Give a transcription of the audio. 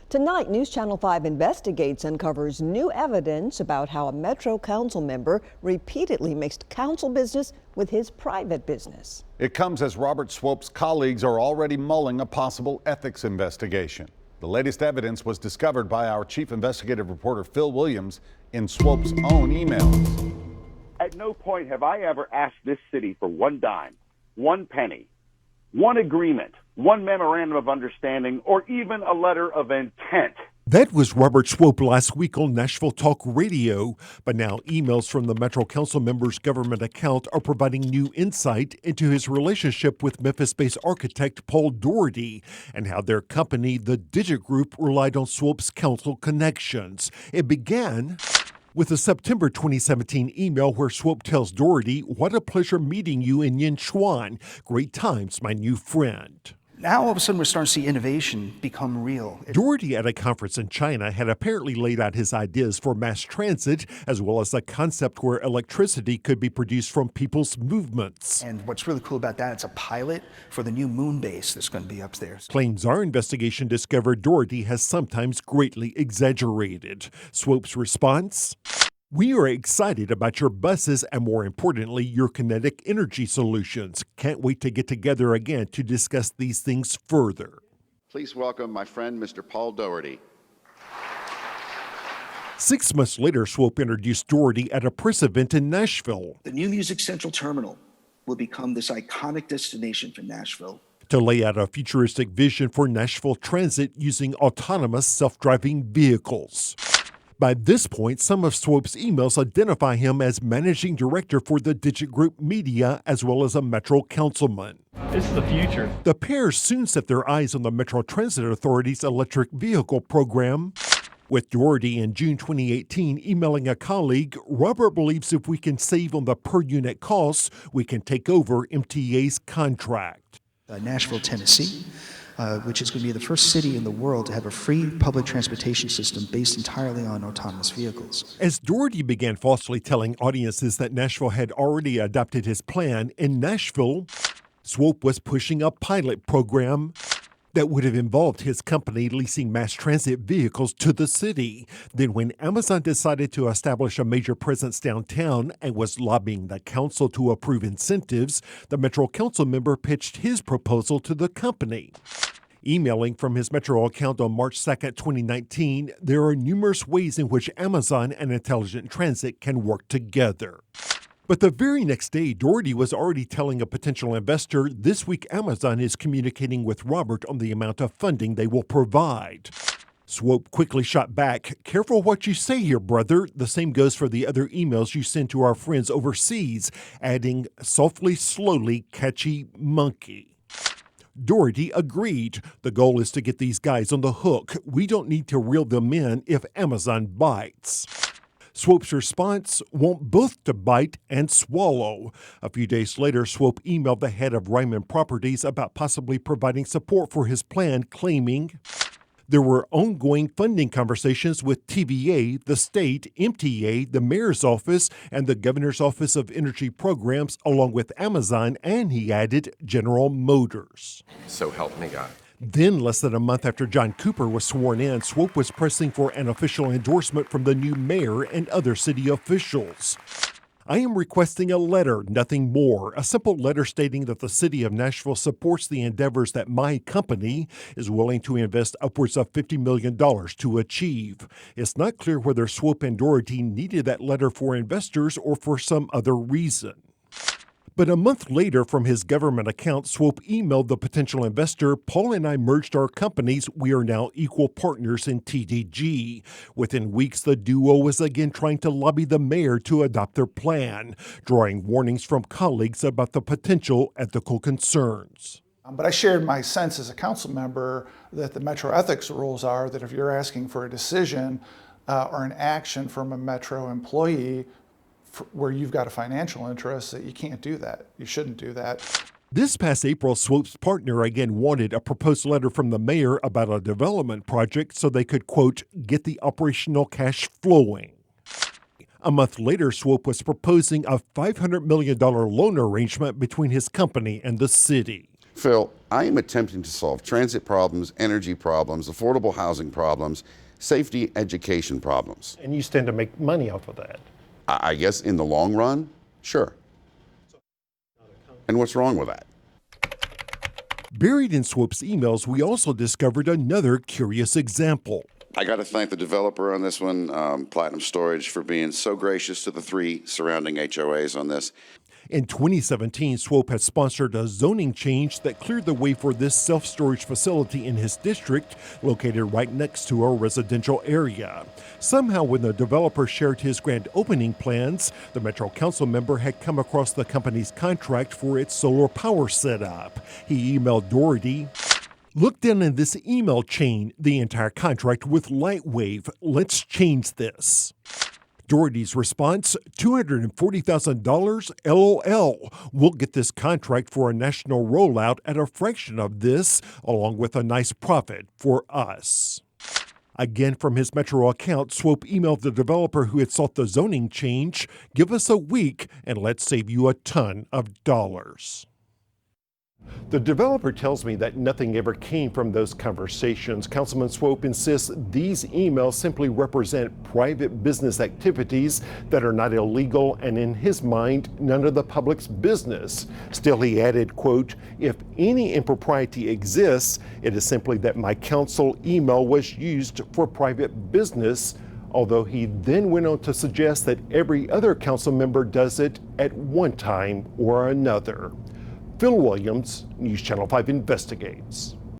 Tonight, News Channel 5 Investigates uncovers new evidence about how a Metro Council member repeatedly mixed council business with his private business. It comes as Robert Swope's colleagues are already mulling a possible ethics investigation. The latest evidence was discovered by our chief investigative reporter Phil Williams in Swope's own emails. At no point have I ever asked this city for one dime, one penny, one agreement, one memorandum of understanding, or even a letter of intent. That was Robert Swope last week on Nashville Talk Radio. But now emails from the Metro Council member's government account are providing new insight into his relationship with Memphis-based architect Paul Doherty and how their company, the Digit Group, relied on Swope's council connections. It began with a September 2017 email where Swope tells Doherty, "What a pleasure meeting you in Yinchuan. Great times, my new friend." Now, all of a sudden, we're starting to see innovation become real. Doherty, at a conference in China, had apparently laid out his ideas for mass transit, as well as a concept where electricity could be produced from people's movements. And what's really cool about that, it's a pilot for the new moon base that's going to be upstairs. Claims our investigation discovered Doherty has sometimes greatly exaggerated. Swope's response? "We are excited about your buses and, more importantly, your kinetic energy solutions. Can't wait to get together again to discuss these things further." Please welcome my friend, Mr. Paul Doherty. 6 months later, Swope introduced Doherty at a press event in Nashville. The new Music Central Terminal will become this iconic destination for Nashville, To lay out a futuristic vision for Nashville transit using autonomous self-driving vehicles. By this point, some of Swope's emails identify him as managing director for the Digit Group Media, as well as a Metro councilman. This is the future. The pair soon set their eyes on the Metro Transit Authority's electric vehicle program. With Doherty in June 2018 emailing a colleague, Robert believes if we can save on the per-unit costs, we can take over MTA's contract. Nashville, Tennessee, which is going to be the first city in the world to have a free public transportation system based entirely on autonomous vehicles. As Doherty began falsely telling audiences that Nashville had already adopted his plan, in Nashville, Swope was pushing a pilot program that would have involved his company leasing mass transit vehicles to the city. Then when Amazon decided to establish a major presence downtown and was lobbying the council to approve incentives, the Metro Council member pitched his proposal to the company. Emailing from his Metro account on March 2nd, 2019, there are numerous ways in which Amazon and Intelligent Transit can work together. But the very next day, Doherty was already telling a potential investor, this week Amazon is communicating with Robert on the amount of funding they will provide. Swope quickly shot back, "Careful what you say here, brother. The same goes for the other emails you send to our friends overseas," adding, "softly, slowly, catchy monkey." Doherty agreed. "The goal is to get these guys on the hook. We don't need to reel them in if Amazon bites." Swope's response, "Want both to bite and swallow." A few days later, Swope emailed the head of Ryman Properties about possibly providing support for his plan, claiming there were ongoing funding conversations with TVA, the state, MTA, the mayor's office, and the governor's office of energy programs, along with Amazon, and he added General Motors. So help me God. Then, less than a month after John Cooper was sworn in, Swope was pressing for an official endorsement from the new mayor and other city officials. "I am requesting a letter, nothing more. A simple letter stating that the city of Nashville supports the endeavors that my company is willing to invest upwards of $50 million to achieve." It's not clear whether Swope and Doherty needed that letter for investors or for some other reason. But a month later, from his government account, Swope emailed the potential investor, "Paul and I merged our companies. We are now equal partners in TDG." Within weeks, the duo was again trying to lobby the mayor to adopt their plan, drawing warnings from colleagues about the potential ethical concerns. But I shared my sense as a council member that the Metro ethics rules are that if you're asking for a decision or an action from a Metro employee where you've got a financial interest, that you can't do that. You shouldn't do that. This past April, Swope's partner again wanted a proposed letter from the mayor about a development project so they could, quote, get the operational cash flowing. A month later, Swope was proposing a $500 million loan arrangement between his company and the city. Phil, I am attempting to solve transit problems, energy problems, affordable housing problems, safety, education problems. And you stand to make money off of that. I guess in the long run, sure. And what's wrong with that? Buried in Swope's emails, we also discovered another curious example. I got to thank the developer on this one, Platinum Storage, for being so gracious to the 3 surrounding HOAs on this. In 2017, Swope had sponsored a zoning change that cleared the way for this self-storage facility in his district, located right next to a residential area. Somehow, when the developer shared his grand opening plans, the Metro Council member had come across the company's contract for its solar power setup. He emailed Doherty, "Look down in this email chain, the entire contract with Lightwave. Let's change this." Doherty's response, $240,000, LOL. We'll get this contract for a national rollout at a fraction of this, along with a nice profit for us. Again, from his Metro account, Swope emailed the developer who had sought the zoning change, "Give us a week and let's save you a ton of dollars." The developer tells me that nothing ever came from those conversations. Councilman Swope insists these emails simply represent private business activities that are not illegal and, in his mind, none of the public's business. Still, he added, quote, "If any impropriety exists, it is simply that my council email was used for private business," although he then went on to suggest that every other council member does it at one time or another. Phil Williams, News Channel 5 investigates.